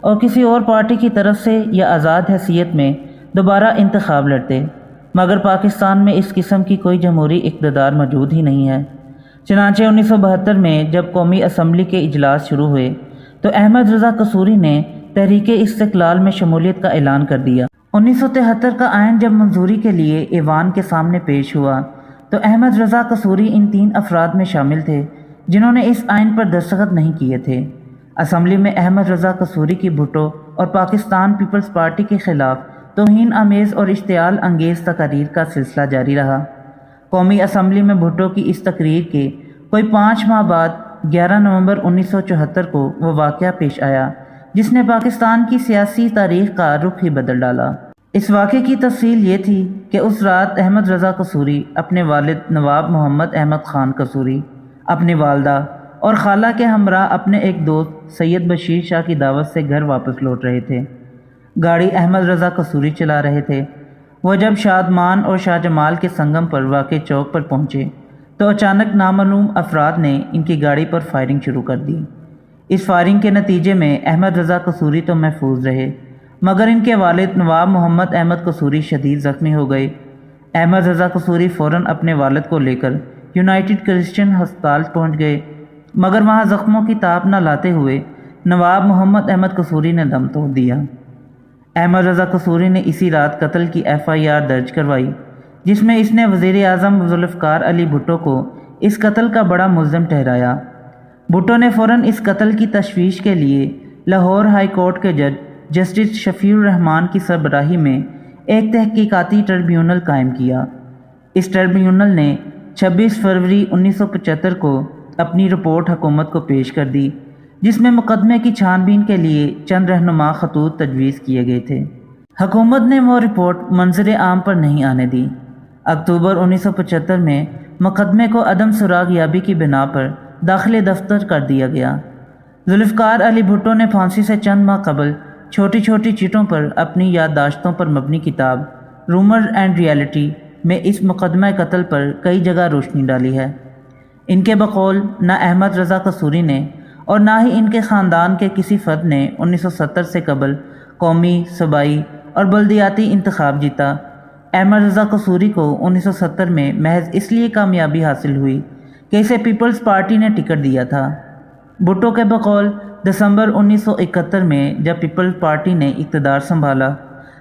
اور کسی اور پارٹی کی طرف سے یا آزاد حیثیت میں دوبارہ انتخاب لڑتے، مگر پاکستان میں اس قسم کی کوئی جمہوری اقتدار موجود ہی نہیں ہے۔ چنانچہ 1972 میں جب قومی اسمبلی کے اجلاس شروع ہوئے تو احمد رضا قصوری نے تحریک استقلال میں شمولیت کا اعلان کر دیا۔ 1973 کا آئین جب منظوری کے لیے ایوان کے سامنے پیش ہوا تو احمد رضا قصوری ان 3 افراد میں شامل تھے جنہوں نے اس آئین پر دستخط نہیں کیے تھے۔ اسمبلی میں احمد رضا قصوری کی بھٹو اور پاکستان پیپلز پارٹی کے خلاف توہین آمیز اور اشتعال انگیز تقاریر کا سلسلہ جاری رہا۔ قومی اسمبلی میں بھٹو کی اس تقریر کے کوئی 5 ماہ بعد 11 نومبر 1974 کو وہ واقعہ پیش آیا جس نے پاکستان کی سیاسی تاریخ کا رخ ہی بدل ڈالا۔ اس واقعے کی تفصیل یہ تھی کہ اس رات احمد رضا قصوری اپنے والد نواب محمد احمد خان قصوری، اپنی والدہ اور خالہ کے ہمراہ اپنے ایک دوست سید بشیر شاہ کی دعوت سے گھر واپس لوٹ رہے تھے۔ گاڑی احمد رضا قصوری چلا رہے تھے۔ وہ جب شادمان اور شاہ جمال کے سنگم پر واقع چوک پر پہنچے تو اچانک نامعلوم افراد نے ان کی گاڑی پر فائرنگ شروع کر دی۔ اس فائرنگ کے نتیجے میں احمد رضا قصوری تو محفوظ رہے مگر ان کے والد نواب محمد احمد قصوری شدید زخمی ہو گئے۔ احمد رضا قصوری فوراً اپنے والد کو لے کر یونائٹڈ کرسچن ہسپتال پہنچ گئے مگر وہاں زخموں کی تاب نہ لاتے ہوئے نواب محمد احمد قصوری نے دم توڑ دیا۔ احمد رضا قصوری نے اسی رات قتل کی FIR درج کروائی جس میں اس نے وزیر اعظم ذوالفقار علی بھٹو کو اس قتل کا بڑا ملزم ٹھہرایا۔ بھٹو نے فوراً اس قتل کی تشویش کے لیے لاہور ہائی کورٹ کے جج جسٹس شفیع الرحمان کی سربراہی میں ایک تحقیقاتی ٹریبیونل قائم کیا۔ اس ٹریبیونل نے 26 فروری 1975 کو اپنی رپورٹ حکومت کو پیش کر دی جس میں مقدمے کی چھان بین کے لیے چند رہنما خطوط تجویز کیے گئے تھے۔ حکومت نے وہ رپورٹ منظر عام پر نہیں آنے دی۔ اکتوبر 1975 میں مقدمے کو عدم سراغ یابی کی بنا پر داخل دفتر کر دیا گیا۔ ذوالفقار علی بھٹو نے پھانسی سے چند ماہ قبل چھوٹی چھوٹی چیٹوں پر اپنی یادداشتوں پر مبنی کتاب رومر اینڈ ریالٹی میں اس مقدمہ قتل پر کئی جگہ روشنی ڈالی ہے۔ ان کے بقول نہ احمد رضا قصوری نے اور نہ ہی ان کے خاندان کے کسی فرد نے 1970 سے قبل قومی، صوبائی اور بلدیاتی انتخاب جیتا۔ احمد رضا قصوری کو 1970 میں محض اس لیے کامیابی حاصل ہوئی کہ اسے پیپلز پارٹی نے ٹکٹ دیا تھا۔ بھٹو کے بقول دسمبر 1971 میں جب پیپلز پارٹی نے اقتدار سنبھالا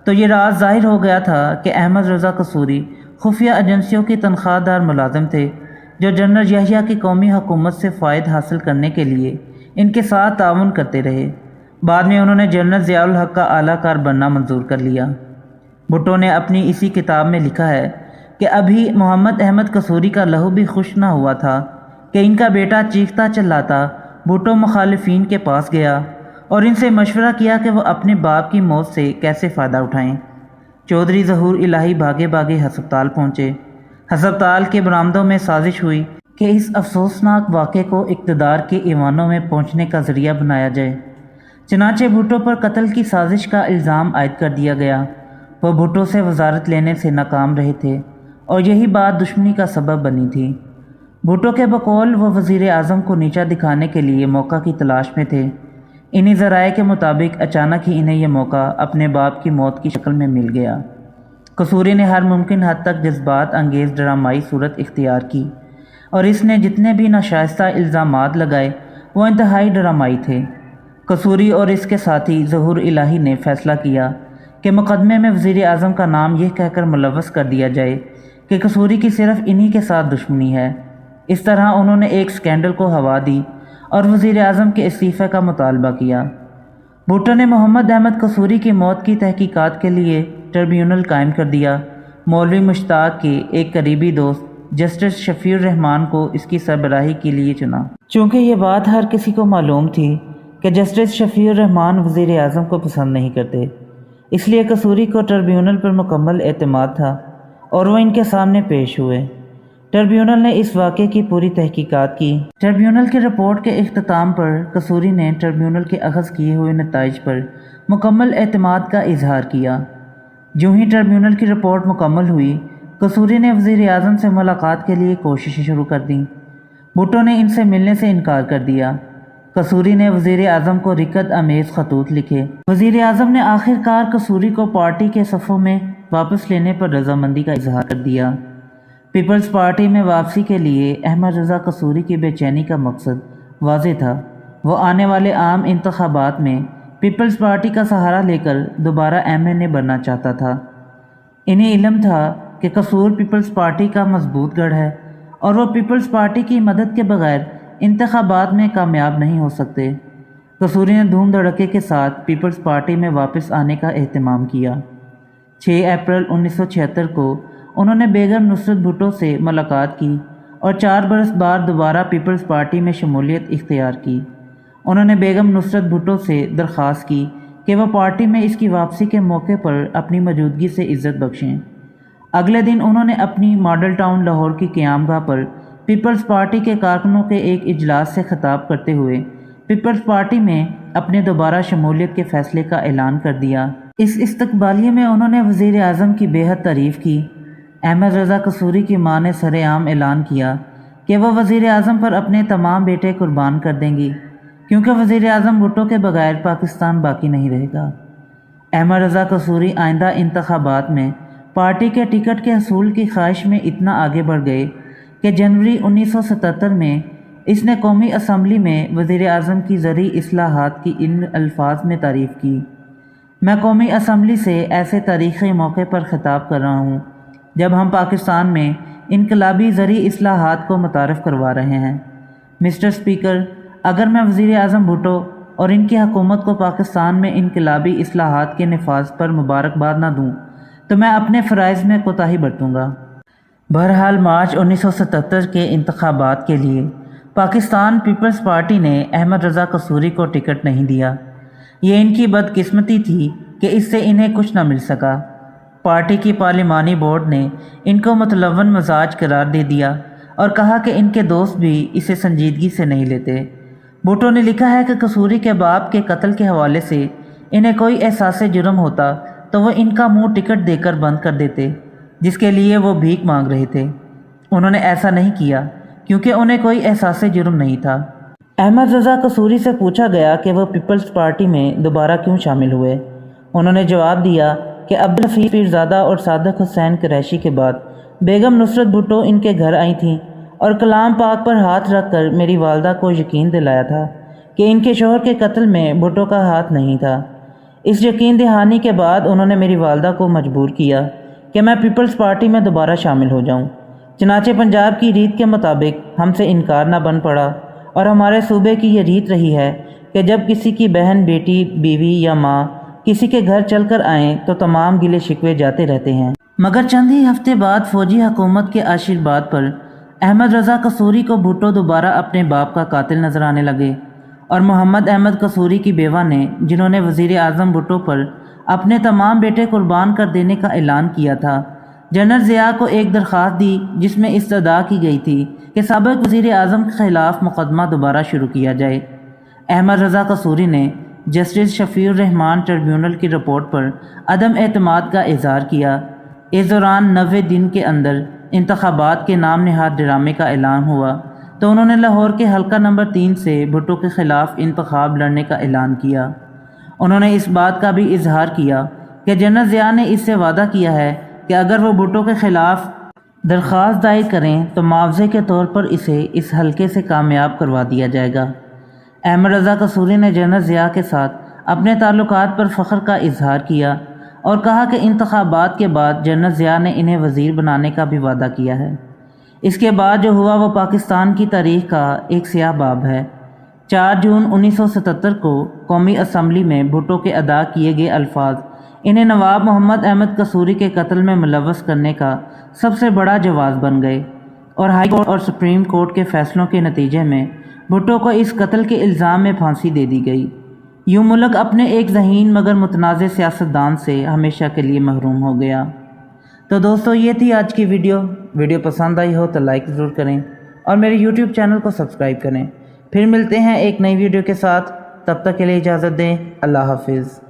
تو یہ راز ظاہر ہو گیا تھا کہ احمد رضا قصوری خفیہ ایجنسیوں کی تنخواہ دار ملازم تھے جو جنرل یحییٰ کی قومی حکومت سے فائد حاصل کرنے کے لیے ان کے ساتھ تعاون کرتے رہے۔ بعد میں انہوں نے جنرل ضیاء الحق کا اعلیٰ کار بننا منظور کر لیا۔ بھٹو نے اپنی اسی کتاب میں لکھا ہے کہ ابھی محمد احمد قصوری کا لہو بھی خشک نہ ہوا تھا کہ ان کا بیٹا چیختا چلاتا بھٹو مخالفین کے پاس گیا اور ان سے مشورہ کیا کہ وہ اپنے باپ کی موت سے کیسے فائدہ اٹھائیں۔ چودھری ظہور الہی بھاگے بھاگے ہسپتال پہنچے۔ ہسپتال کے برآمدوں میں سازش ہوئی کہ اس افسوسناک واقعے کو اقتدار کے ایوانوں میں پہنچنے کا ذریعہ بنایا جائے۔ چنانچہ بھٹو پر قتل کی سازش کا الزام عائد کر دیا گیا۔ وہ بھٹو سے وزارت لینے سے ناکام رہے تھے اور یہی بات دشمنی کا سبب بنی تھی۔ بھٹو کے بقول وہ وزیر اعظم کو نیچا دکھانے کے لیے موقع کی تلاش میں تھے۔ انہی ذرائع کے مطابق اچانک ہی انہیں یہ موقع اپنے باپ کی موت کی شکل میں مل گیا۔ قصوری نے ہر ممکن حد تک جذبات انگیز ڈرامائی صورت اختیار کی اور اس نے جتنے بھی ناشائستہ الزامات لگائے وہ انتہائی ڈرامائی تھے۔ قصوری اور اس کے ساتھی ظہور الہی نے فیصلہ کیا کہ مقدمے میں وزیر اعظم کا نام یہ کہہ کر ملوث کر دیا جائے کہ قصوری کی صرف انہی کے ساتھ دشمنی ہے۔ اس طرح انہوں نے ایک سکینڈل کو ہوا دی اور وزیر اعظم کے استعفے کا مطالبہ کیا۔ بھٹو نے محمد احمد قصوری کی موت کی تحقیقات کے لیے ٹریبیونل قائم کر دیا۔ مولوی مشتاق کے ایک قریبی دوست جسٹس شفیع الرحمان کو اس کی سربراہی کے لیے چنا۔ چونکہ یہ بات ہر کسی کو معلوم تھی کہ جسٹس شفیع الرحمان وزیر اعظم کو پسند نہیں کرتے، اس لیے قصوری کو ٹریبیونل پر مکمل اعتماد تھا اور وہ ان کے سامنے پیش ہوئے۔ ٹریبیونل نے اس واقعے کی پوری تحقیقات کی۔ ٹریبیونل کی رپورٹ کے اختتام پر قصوری نے ٹریبیونل کے اخذ کیے ہوئے نتائج پر مکمل اعتماد کا اظہار کیا۔ جو ہی ٹریبیونل کی رپورٹ مکمل ہوئی، قصوری نے وزیر اعظم سے ملاقات کے لیے کوششیں شروع کر دیں۔ بھٹو نے ان سے ملنے سے انکار کر دیا۔ قصوری نے وزیر اعظم کو رکت امیز خطوط لکھے۔ وزیر اعظم نے آخر کار قصوری کو پارٹی کے صفوں میں واپس لینے پر رضامندی کا اظہار کر دیا۔ پیپلز پارٹی میں واپسی کے لیے احمد رضا قصوری کی بے چینی کا مقصد واضح تھا۔ وہ آنے والے عام انتخابات میں پیپلز پارٹی کا سہارا لے کر دوبارہ MNA بننا چاہتا تھا۔ انہیں علم تھا کہ قصور پیپلز پارٹی کا مضبوط گڑھ ہے اور وہ پیپلز پارٹی کی مدد کے بغیر انتخابات میں کامیاب نہیں ہو سکتے۔ قصوری نے دھوم دھڑکے کے ساتھ پیپلز پارٹی میں واپس آنے کا اہتمام کیا۔ 6 اپریل 1976 کو انہوں نے بیگم نصرت بھٹو سے ملاقات کی اور 4 برس بعد دوبارہ پیپلز پارٹی میں شمولیت اختیار کی۔ انہوں نے بیگم نصرت بھٹو سے درخواست کی کہ وہ پارٹی میں اس کی واپسی کے موقع پر اپنی موجودگی سے عزت بخشیں۔ اگلے دن انہوں نے اپنی ماڈل ٹاؤن لاہور کی قیام گاہ پر پیپلز پارٹی کے کارکنوں کے ایک اجلاس سے خطاب کرتے ہوئے پیپلز پارٹی میں اپنے دوبارہ شمولیت کے فیصلے کا اعلان کر دیا۔ اس استقبالیے میں انہوں نے وزیر اعظم کی بے حد تعریف کی۔ احمد رضا قصوری کی ماں نے سر عام اعلان کیا کہ وہ وزیر اعظم پر اپنے تمام بیٹے قربان کر دیں گی کیونکہ وزیر اعظم بھٹو کے بغیر پاکستان باقی نہیں رہے گا۔ احمد رضا قصوری آئندہ انتخابات میں پارٹی کے ٹکٹ کے حصول کی خواہش میں اتنا آگے بڑھ گئے کہ جنوری 1977 میں اس نے قومی اسمبلی میں وزیر اعظم کی زرعی اصلاحات کی ان الفاظ میں تعریف کی: میں قومی اسمبلی سے ایسے تاریخی موقع پر خطاب کر رہا ہوں جب ہم پاکستان میں انقلابی زرعی اصلاحات کو متعارف کروا رہے ہیں۔ مسٹر اسپیکر، اگر میں وزیر اعظم بھٹو اور ان کی حکومت کو پاکستان میں انقلابی اصلاحات کے نفاذ پر مبارکباد نہ دوں تو میں اپنے فرائض میں کوتاہی برتوں گا۔ بہرحال مارچ 1977 کے انتخابات کے لیے پاکستان پیپلز پارٹی نے احمد رضا قصوری کو ٹکٹ نہیں دیا۔ یہ ان کی بدقسمتی تھی کہ اس سے انہیں کچھ نہ مل سکا۔ پارٹی کی پارلیمانی بورڈ نے ان کو متلون مزاج قرار دے دیا اور کہا کہ ان کے دوست بھی اسے سنجیدگی سے نہیں لیتے۔ بھٹو نے لکھا ہے کہ قصوری کے باپ کے قتل کے حوالے سے انہیں کوئی احساس جرم ہوتا تو وہ ان کا منہ ٹکٹ دے کر بند کر دیتے جس کے لیے وہ بھیک مانگ رہے تھے۔ انہوں نے ایسا نہیں کیا کیونکہ انہیں کوئی احساس جرم نہیں تھا۔ احمد رضا قصوری سے پوچھا گیا کہ وہ پیپلز پارٹی میں دوبارہ کیوں شامل ہوئے۔ انہوں نے جواب دیا کہ عبدالحفیظ پیرزادہ اور صادق حسین قریشی کے بعد بیگم نصرت بھٹو ان کے گھر آئی تھیں اور کلام پاک پر ہاتھ رکھ کر میری والدہ کو یقین دلایا تھا کہ ان کے شوہر کے قتل میں بھٹو کا ہاتھ نہیں تھا۔ اس یقین دہانی کے بعد انہوں نے میری والدہ کو مجبور کیا کہ میں پیپلز پارٹی میں دوبارہ شامل ہو جاؤں۔ چنانچہ پنجاب کی ریت کے مطابق ہم سے انکار نہ بن پڑا اور ہمارے صوبے کی یہ ریت رہی ہے کہ جب کسی کی بہن، بیٹی، بیوی یا ماں کسی کے گھر چل کر آئیں تو تمام گلے شکوے جاتے رہتے ہیں۔ مگر چند ہی ہفتے بعد فوجی حکومت کے آشرواد پر احمد رضا قصوری کو بھٹو دوبارہ اپنے باپ کا قاتل نظر آنے لگے اور محمد احمد قصوری کی بیوہ نے، جنہوں نے وزیر اعظم بھٹو پر اپنے تمام بیٹے قربان کر دینے کا اعلان کیا تھا، جنرل ضیاء کو ایک درخواست دی جس میں استدعا کی گئی تھی کہ سابق وزیر اعظم کے خلاف مقدمہ دوبارہ شروع کیا جائے۔ احمد رضا قصوری نے جسٹس شفیع الرحمان ٹریبیونل کی رپورٹ پر عدم اعتماد کا اظہار کیا۔ اس دوران 90 دن کے اندر انتخابات کے نام نہاد ڈرامے کا اعلان ہوا تو انہوں نے لاہور کے حلقہ نمبر 3 سے بھٹو کے خلاف انتخاب لڑنے کا اعلان کیا۔ انہوں نے اس بات کا بھی اظہار کیا کہ جنرل ضیاء نے اس سے وعدہ کیا ہے کہ اگر وہ بھٹو کے خلاف درخواست دائر کریں تو معاوضے کے طور پر اسے اس حلقے سے کامیاب کروا دیا جائے گا۔ احمد رضا قصوری نے جنرل ضیاء کے ساتھ اپنے تعلقات پر فخر کا اظہار کیا اور کہا کہ انتخابات کے بعد جنرل ضیاء نے انہیں وزیر بنانے کا بھی وعدہ کیا ہے۔ اس کے بعد جو ہوا وہ پاکستان کی تاریخ کا ایک سیاہ باب ہے۔ 4 جون 1977 کو قومی اسمبلی میں بھٹو کے ادا کیے گئے الفاظ انہیں نواب محمد احمد قصوری کے قتل میں ملوث کرنے کا سب سے بڑا جواز بن گئے اور ہائی کورٹ اور سپریم کورٹ کے فیصلوں کے نتیجے میں بھٹو کو اس قتل کے الزام میں پھانسی دے دی گئی۔ یوں ملک اپنے ایک ذہین مگر متنازع سیاستدان سے ہمیشہ کے لیے محروم ہو گیا۔ تو دوستو یہ تھی آج کی ویڈیو پسند آئی ہو تو لائک ضرور کریں اور میرے یوٹیوب چینل کو سبسکرائب کریں۔ پھر ملتے ہیں ایک نئی ویڈیو کے ساتھ، تب تک کے لیے اجازت دیں۔ اللہ حافظ۔